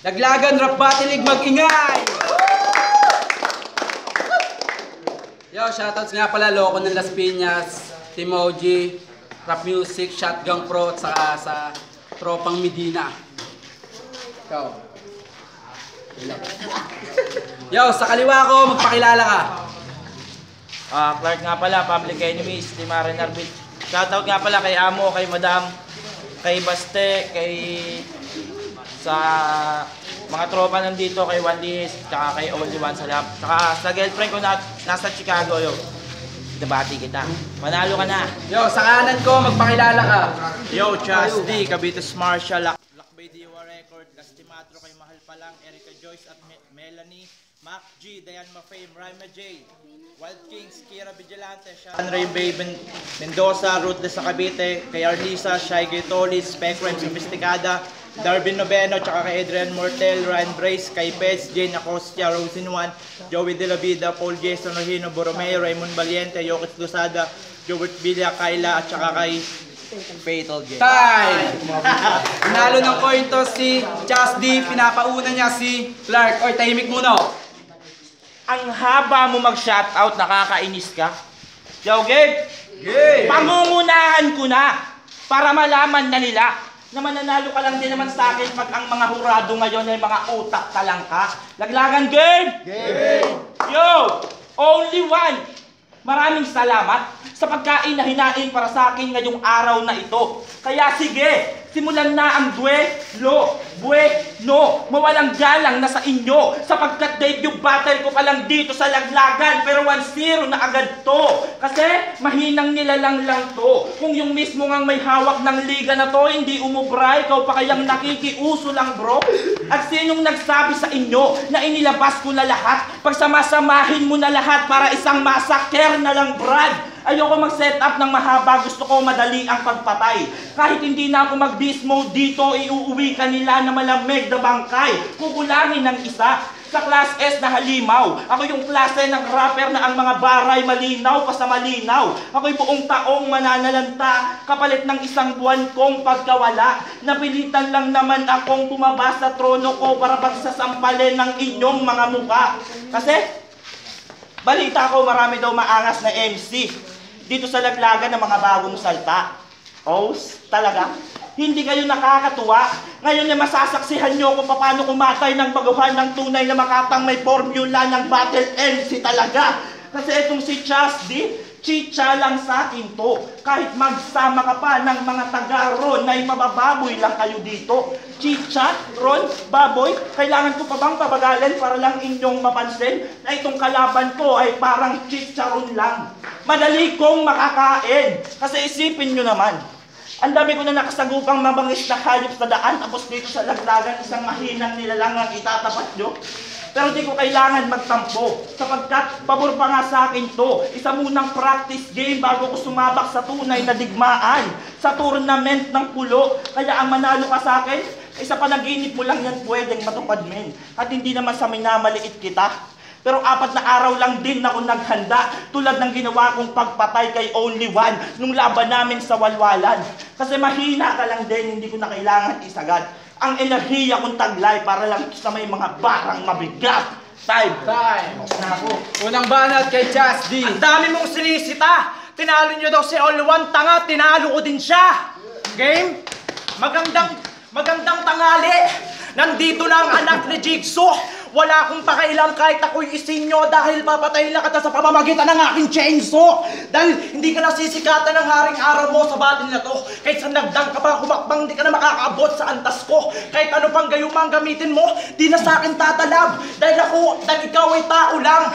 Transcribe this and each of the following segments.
Laglagan, Rap Battle League, mag-ingay! Yo, shoutouts nga pala, Loco ng Las Piñas, Timoji, Rap Music, Shotgun Pro, at saka sa Tropang Medina. Ikaw. Yo, sa kaliwa ko, magpakilala ka. Clark nga pala, Public Enemies, Team Marin Arbit. Shoutout nga pala kay Amo, kay Madam, kay Baste, kay sa mga tropa nandito, kay Wandis, tsaka kay Only One sa lab. Tsaka sa girlfriend ko na nasa Chicago, yo. Nabati kita. Manalo ka na. Yo, sa kanan ko, magpakilala ka. Yo, Chas D, Cabites Marshall, Lakbay Diwa Record, Gastimatro kay Mahal Palang, Erica Joyce at Melanie, Mac G, Dayan Mafame, Rima J, Wild Kings, Kira Vigilante, Sean Ray Baben, Mendoza, Ruthless sa Cavite, kay Arlisa, Shy Gaitolis, Spectrum, Sophisticada, Darvin Noveno, tsaka kay Adrian Mortel, Ryan Brace, kay Pets, Jane Acosta, Rosin Juan, Joey De La Vida, Paul Jason Ohino, Borromeo, Raymond Valiente, Yokis Losada, Jobert Villa, Kyla, at tsaka kay Fatal Game. Time! Pinalo ng coin to si Chas D, pinapauna niya si Clark. Oy, tahimik muna oh. Ang haba mo mag-shoutout, nakakainis ka. Yo, Gabe! Yeah. Pangungunahan ko na para malaman na nila na mananalo ka lang din naman sa akin pag ang mga hurado ngayon ay mga utak ka lang ka. Laglagan, Gabe! Yeah. Yo! Only One! Maraming salamat sa pagkain na hinain para sa akin ngayong araw na ito. Kaya sige, simulan na ang duelo, bueno, mawalang galang na sa inyo sapagkat debut battle ko pa lang dito sa Laglagan pero 1-0 na agad to. Kasi mahinang nilalang lang to. Kung yung mismo ngang may hawak ng liga na to hindi umubra, ikaw pa kayang nakikiuso lang bro? At sinong nagsabi sa inyo na inilabas ko na lahat? Pagsamasamahin mo na lahat para isang massacre na lang Brad. Ayoko mag-set up ng mahaba, gusto ko madali ang pagpatay. Kahit hindi na ako mag-beast mode dito, iuuwi ka nila na malamig na bangkay. Kukulangin ng isa. Sa class S na halimaw. Ako yung klase ng rapper na ang mga baray malinaw pa sa malinaw. Ako'y buong taong mananalanta, kapalit ng isang buwan kong pagkawala. Napilitan lang naman akong bumaba sa trono ko para pagsasampalin ng inyong mga muka. Kasi, balita ko marami daw maangas na MC dito sa Laglagan ng mga bagong salta. Oh, talaga? Hindi kayo nakakatuwa? Ngayon na masasaksihan nyo kung paano kumatay ng baguhan ng tunay na makatang may formula ng battle MC talaga. Kasi itong si Chas D, chicha lang sa akin to. Kahit magsama ka pa ng mga taga-ron ay mabababoy lang kayo dito. Chicha, ron, baboy, kailangan ko pa bang pabagalan para lang inyong mapansin na itong kalaban ko ay parang chicharon lang. Madali kong makakain. Kasi isipin nyo naman, ang dami ko na nakasagupang mabangis na hayop sa daan tapos dito sa Laglagan isang mahinang nilalang ang itatapat nyo. Pero di ko kailangan magtampo sapagkat pabor pa nga sa akin to. Isa munang practice game bago ko sumabak sa tunay na digmaan sa tournament ng pulo. Kaya ang manalo ka sa akin, isa panaginip mo lang yan pwedeng matupad men. At hindi naman sa minamaliit kita. Pero 4 na araw lang din ako naghanda tulad ng ginawa kong pagpatay kay Only One nung laban namin sa Walwalan. Kasi mahina ka lang din, hindi ko na kailangan isagad ang enerhiya kong taglay para lang sa may mga barang mabigat. Time! Unang banat kay Chas D. Ang dami mong sinisita! Tinalo nyo daw si Only One, tanga, tinalo ko din siya! Game? Magandang tangali! Nandito na ang anak ni Jigsaw! Wala akong pakailam kahit ako'y isinyo dahil papatayin na kita sa pamamagitan ng aking chainsaw! Dahil hindi ka nasisikatan ng haring araw mo sa battle na to. Kahit sa nagdang ka pa humakbang, di ka na makakaabot sa antas ko. Kahit ano pang gayumang gamitin mo, di na sa akin tatalab. Dahil ikaw ay tao lang.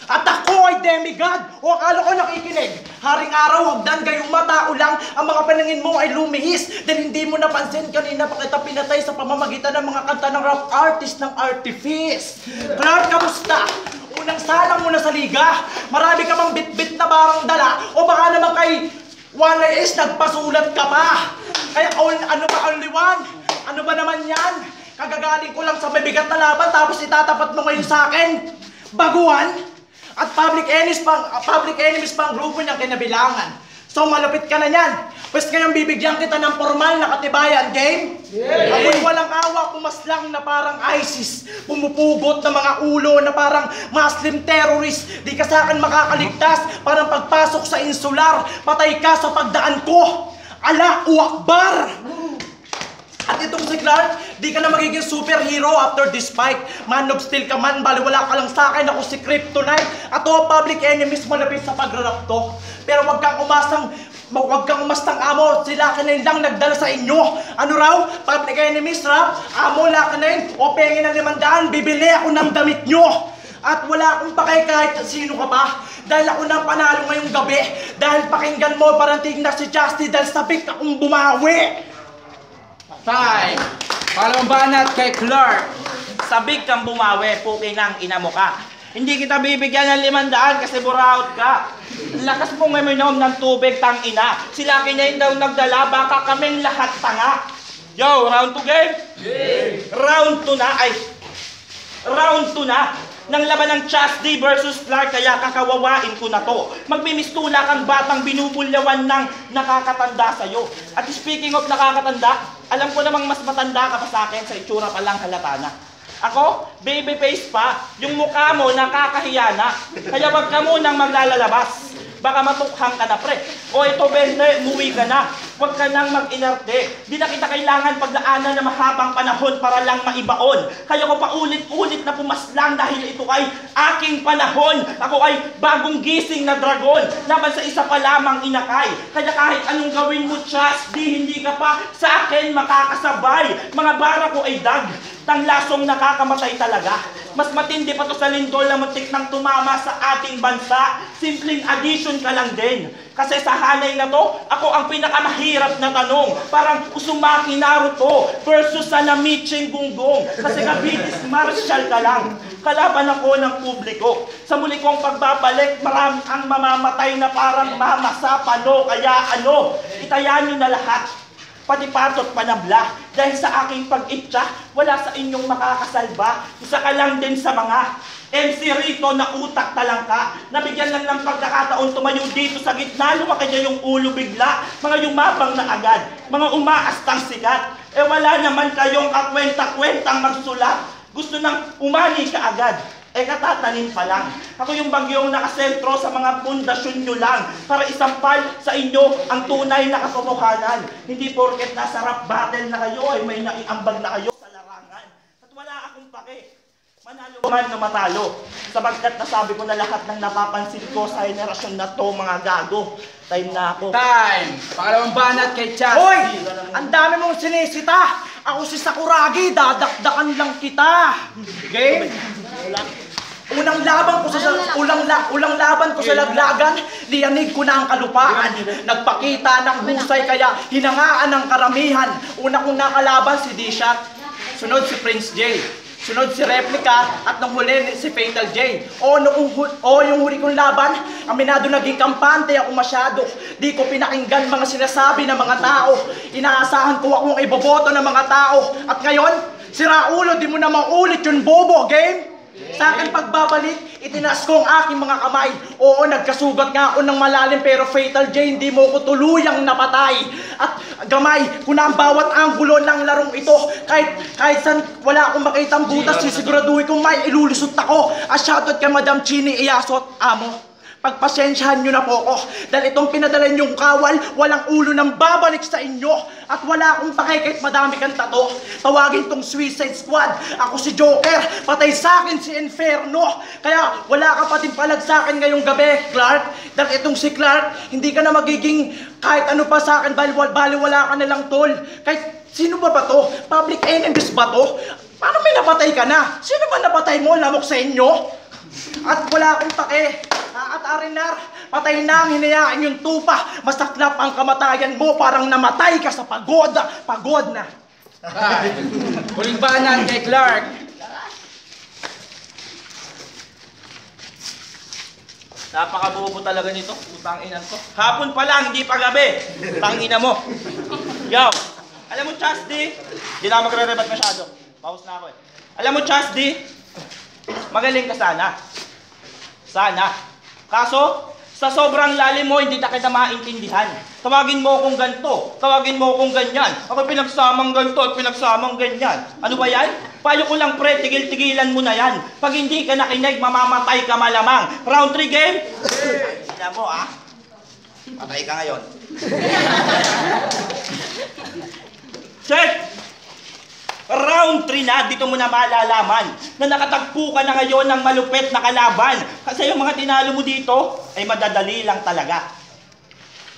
At ako ay demigod! O akala ko nakikinig? Haring araw, hagdan gayuma, tao lang. Ang mga panangin mo ay lumihis. Dahil hindi mo napansin kanina pa kita pinatay sa pamamagitan ng mga kanta ng rap artist ng Artifice. Clark, kamusta? Unang salang mo na sa liga. Marami ka bang bit-bit na barang dala? O baka naman kay One is nagpasulat ka pa? Kaya ano ba Only One? Ano ba naman yan? Kagagaling ko lang sa mabigat na laban tapos itatapat mo ngayon sa akin? Baguhan? At public enemies pang grupo niyang kinabilangan. So malapit ka na yan. Pwes ngayon bibigyan kita ng formal na katibayan, game? Ako'y walang awa, pumaslang na parang ISIS. Pumupugot ng mga ulo na parang Muslim terrorist. Di ka sa akin makakaligtas, parang pagpasok sa insular. Patay ka sa pagdaan ko. Allahu Akbar! At itong si Clark, di ka na magiging superhero after this fight. Man of steel ka man, baliwala ka lang sa akin, ako si Kryptonite. At o public enemies malapit sa pagrarapto. Pero wag kang umastang amo, sila ka na lang nagdala sa inyo. Ano raw? Public enemies rap, amo la ka na yun, o pengin ng 500, bibili ako ng damit nyo. At wala akong pakay kahit sino ka pa. Dahil ako nang panalo ngayong gabi. Dahil pakinggan mo, parang tignan si Justy dahil sabik akong bumawi. Time! Pangalawang banat kay Clark. Sabik kang bumawi, puki ng ina mo ka. Hindi kita bibigyan ng 500 kasi buraot ka. Lakas mong uminom ng tubig, tang ina. Sila kinyain daw nagdala, baka kaming lahat tanga. Yo, round 2 game? Round 2 na, round 2 na. Nang laban ng Chastity versus Clark, kaya kakawawain ko na to. Magmimistula kang batang binubulyawan ng nakakatanda sa'yo. At speaking of nakakatanda, alam ko namang mas matanda ka pa sa akin, sa itsura pa lang halata na. Ako, baby face pa, yung mukha mo nakakahiya na. Kaya wag ka munang maglalalabas. Baka matukhang ka na, pre. O ito, Bente, umuwi ka na. Huwag ka nang mag-inarte. Di na kita kailangan paglaanan na mahabang panahon para lang maibaon. Kaya ko pa ulit-ulit na pumaslang dahil ito ay aking panahon. Ako ay bagong gising na dragon. Laban sa isa pa lamang inakay. Kaya kahit anong gawin mo, Chas, di hindi ka pa sa akin makakasabay. Mga bara ko ay dag. Tanglasong nakakamatay talaga. Mas matindi pa to sa lindol na muntik nang tumama sa ating bansa. Simpleng addition ka lang din. Kasi sa hanay na to, ako ang pinakamahirap na tanong. Parang Uzumaki Naruto versus sa Namiching Gunggong. Kasi kabitis martial ka lang. Kalaban ako ng publiko. Sa muli kong pagbabalik, marami ang mamamatay na parang mama sa pano. Kaya ano, itayan nyo na lahat. Pati patot panabla. Dahil sa aking pag-itcha, wala sa inyong makakasalba. Isa ka lang din sa mga MC rito na utak talang ka. Nabigyan lang ng pagkakataon tumayo dito sa gitna. Lumaki niya yung ulo bigla. Mga yumabang na agad. Mga umaastang sikat. Eh wala naman kayong kakwenta-kwentang magsulat. Gusto nang umani ka agad. Eh katatanim pa lang. Ako yung bagyong nakasentro sa mga pundasyon nyo lang para isampal sa inyo ang tunay na katotohanan. Hindi porket nasa rap battle na kayo ay may naiambag na kayo sa larangan. At wala akong pake. Manalo man na matalo. Sabagkat nasabi ko na lahat ng napapansin ko sa henerasyon na to, mga gago. Time na ako. Time! Pangalawang banat kay Chas. Hoy! Ang dami mong sinisita! Ako si Sakuragi, dadakdakan lang kita! Game? Unang laban ko sa laglagan, liyanig ko na ang kalupaan. Nagpakita ng husay kaya hinangaan ng karamihan. Una kong nakalaban si D-Shot, sunod si Prince J, sunod si Replica, at nung huli si Fatal J. Yung huli kong laban, aminado naging kampante ako masyado. Di ko pinakinggan mga sinasabi ng mga tao. Inaasahan ko akong iboboto ng mga tao. At ngayon, si Raulo, di mo na maulit yung bobo, game? Sa akin pagbabalik, itinaas ko ang aking mga kamay. Oo, nagkasugat nga ako ng malalim pero Fatal J, hindi mo ko tuluyang napatay. At gamay ko na ang bawat anggulo ng larong ito. Kahit saan wala akong makitang butas, sisiguraduhin kong may ilulusot ako. At shoutout kay Madam Chini Iyasot, amo. Pagpasensyahan nyo na po ako. Dahil itong pinadala nyong kawal, walang ulo nang babalik sa inyo. At wala akong pakay kahit madami kang tato. Tawagin tong Suicide Squad. Ako si Joker. Patay sa akin si Inferno. Kaya wala ka pating palag sa akin ngayong gabi, Clark. Dahil itong si Clark, hindi ka na magiging kahit ano pa sa akin. Baliwala ka na lang, tol. Kahit sino ba to? Public enemies ba to? Paano may napatay ka na? Sino ba napatay mo? Lamok sa inyo? At wala akong pake. At Arinar, patay na ang hinayaan yung tupa. Masaklap ang kamatayan mo, parang namatay ka sa pagod. Pagod na. Huling banat kay Clark. Napakabobo talaga nito, utang inan ko. Hapon pa lang, hindi pa gabi. Tangina mo. Yo, alam mo, Chasdi, hindi na ako magre-rebat masyado. Pause na ako eh. Alam mo, Chasdi, magaling ka sana. Sana. Kaso, Sa sobrang lalim mo, hindi na kita maintindihan. Tawagin mo akong ganito, tawagin mo akong ganyan. Ako pinagsamang ganito at pinagsamang ganyan. Ano ba yan? Payo ko lang pre, tigil-tigilan mo na yan. Pag hindi ka nakinig, mamamatay ka malamang. Round 3 game? Tignan mo ah. Patay ka ngayon. Check! Round 3 na, dito mo na malalaman na nakatagpo ka na ngayon ng malupit na kalaban. Kasi yung mga tinalo mo dito ay madadali lang talaga.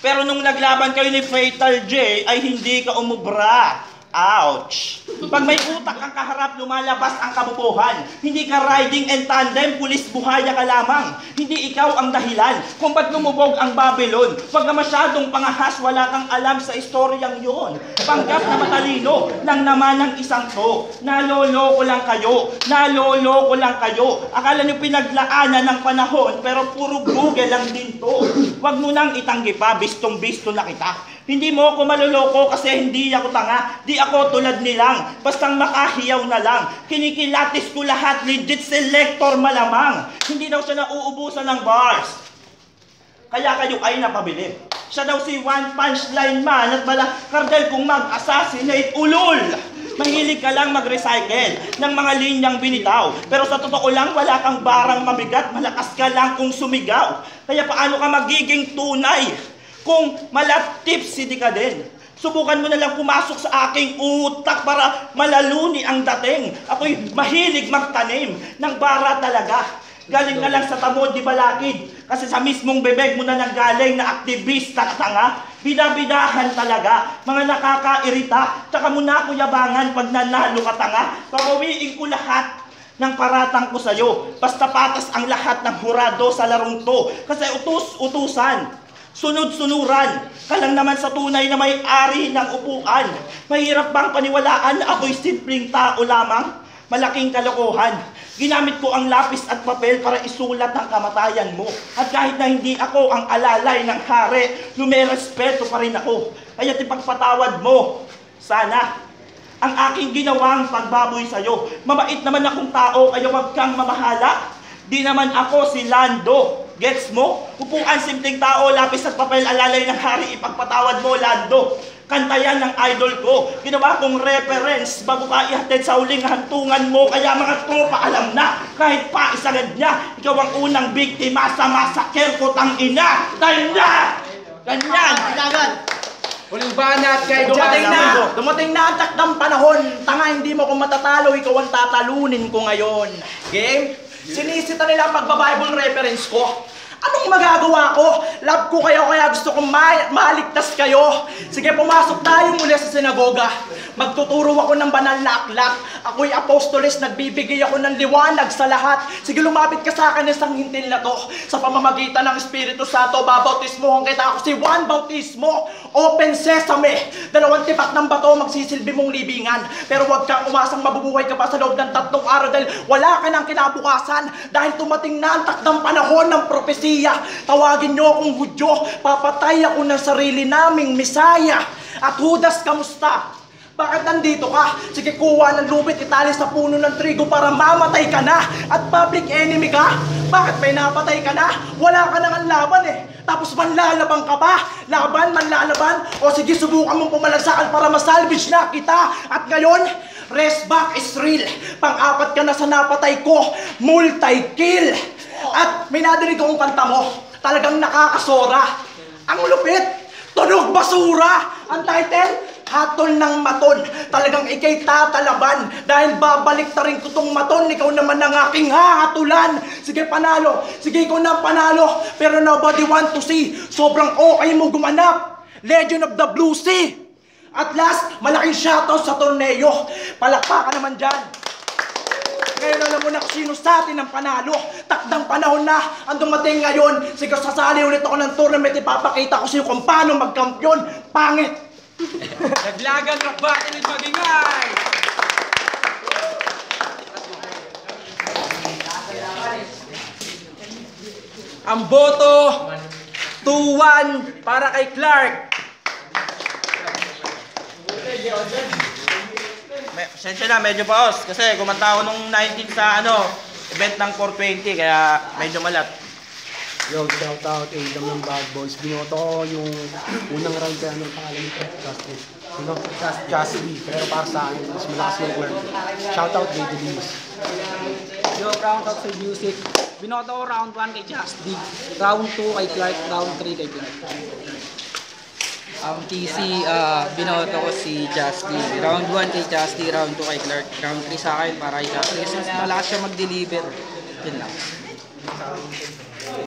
Pero nung naglaban kayo ni Fatal J ay hindi ka umubra. Ouch! Pag may utak ang kaharap, lumalabas ang kabubuhan. Hindi ka riding and tandem, pulis buhaya ka lamang. Hindi ikaw ang dahilan kung ba't lumubog ang Babylon. Pag na masyadong pangahas, wala kang alam sa istoryang yon. Panggap na matalino lang naman ang isang to. Naloloko lang kayo. Naloloko lang kayo. Akala niyo pinaglaanan ng panahon, pero puro Google lang din to. Huwag mo nang itanggi pa, bistong-bisto na kita. Hindi mo ako maluloko kasi hindi ako tanga. Di ako tulad nilang. Bastang makahiyaw na lang. Kinikilatis ko lahat. Legit selector malamang. Hindi daw siya nauubusan ng bars. Kaya kayo ay napabilib. Siya daw si one punchline man at bala kardel kung mag-assassinate ulol. Mahilig ka lang mag-recycle ng mga linyang binitaw. Pero sa totoo lang, wala kang barang mabigat. Malakas ka lang kung sumigaw. Kaya paano ka magiging tunay? Kung malatipsy ka din, subukan mo na lang pumasok sa aking utak para malaluni ang dating. Ako'y mahilig magtanim ng bara talaga. Galing ka lang sa tamod di balakid. Kasi sa mismong bebeg mo na nanggaling na aktivista na tanga. Bidabidahan talaga. Mga nakakairita. Tsaka mo na ako yabangan pag nanalo ka tanga. Pabawiin ko lahat ng paratang ko sa'yo. Basta patas ang lahat ng hurado sa larong to. Kasi utus-utusan. Sunod-sunuran, ka lang naman sa tunay na may-ari ng upuan. Mahirap bang paniwalaan na ako'y simpleng tao lamang? Malaking kalokohan. Ginamit ko ang lapis at papel para isulat ang kamatayan mo. At kahit na hindi ako ang alalay ng hari, lumerespeto pa rin ako. Kaya't ipagpatawad mo. Sana ang aking ginawang pagbaboy sa'yo. Mabait naman akong tao, kaya wag kang mamahala. Di naman ako si Lando. Gets mo? Upuan, simpleng tao, lapis at papel, alalay ng hari, ipagpatawad mo, Lando. Kanta yan ng idol ko. Ginawa kong reference bago ka ihatid sa uling hantungan mo. Kaya mga tropa, alam na, kahit pa isagad niya, ikaw ang unang biktima sa masakir ko, tangina. Tanda! Ganyan! Kailangan! Huling banat kay Dumating na ang takdang panahon. Tanga, hindi mo ko matatalo, ikaw ang tatalunin ko ngayon. Game? Sinisita nila ang pagbabible reference ko. Anong magagawa ko? Love ko kayo kaya gusto kong maligtas kayo. Sige, pumasok tayo muli sa sinagoga. Magtuturo ako ng banal na aklat. Ako'y apostoles, nagbibigay ako ng liwanag sa lahat. Sige, lumapit ka sa akin isang hintil na to. Sa pamamagitan ng Espiritu Santo, babautismohan kita. Ako si Juan Bautismo. Open sesame. 2 tipak ng bato, magsisilbi mong libingan. Pero huwag kang umasang mabubuhay ka pa sa loob ng 3 araw dahil wala ka ng kinabukasan. Dahil tumating na ang takdang panahon ng propesya. Tawagin niyo akong Hudyo, papatay ako ng sarili naming Misaya. At Judas, kamusta? Bakit nandito ka? Sige, kuha ng lubid, itali sa puno ng trigo para mamatay ka na. At public enemy ka? Bakit may napatay ka na? Wala ka nang laban eh. Tapos manlalabang ka pa? Laban, manlalaban? O sige, subukan mong pumalagsakan para masalvage na kita. At ngayon, rest back is real. Pang-apat ka na sa napatay ko, multi-kill. At may nadinig akong kanta mo, talagang nakakasora. Ang lupit, tunog basura. Ang title, hatol ng maton. Talagang ikay tatalaban dahil babalik ta rin ko tong maton. Ikaw naman ang aking hahatulan. Sige, panalo. Sige, ikaw na panalo. Pero nobody want to see. Sobrang okay mo gumanap. Legend of the Blue Sea. At last, malaking shoutout sa torneo. Palakpakan naman dyan. Ngayon alam mo na kung sino sa atin ang panalo. Takdang panahon na ang dumating ngayon. Sige, sasali ulit ako ng tournament. Ipapakita ko sa'yo kung paano magkampiyon. Pangit! Naglagan rock battle with Magingay! Ang boto 2-1 para kay Clark. Sensya na, medyo paos. Kasi kumanta ako nung 19 sa event ng 420, kaya medyo malat. Yo, shout out Adam ng Bad Boys. Binoto ko yung unang round kaya ng pangalan nito. Casby. Pero para sa akin, mas malakas yung word. Shout out Baby Liz. Yo, round out sa music. Binoto ko round 1 kay Just D. Round 2 kay Clark. Round 3 kay Clark. TC, binoto ko si Justy. Round 1 kay Justy, round 2 kay Clark. Round 3 sa akin para kay Justy. Kasi malakas siya mag-deliver. Yun lang.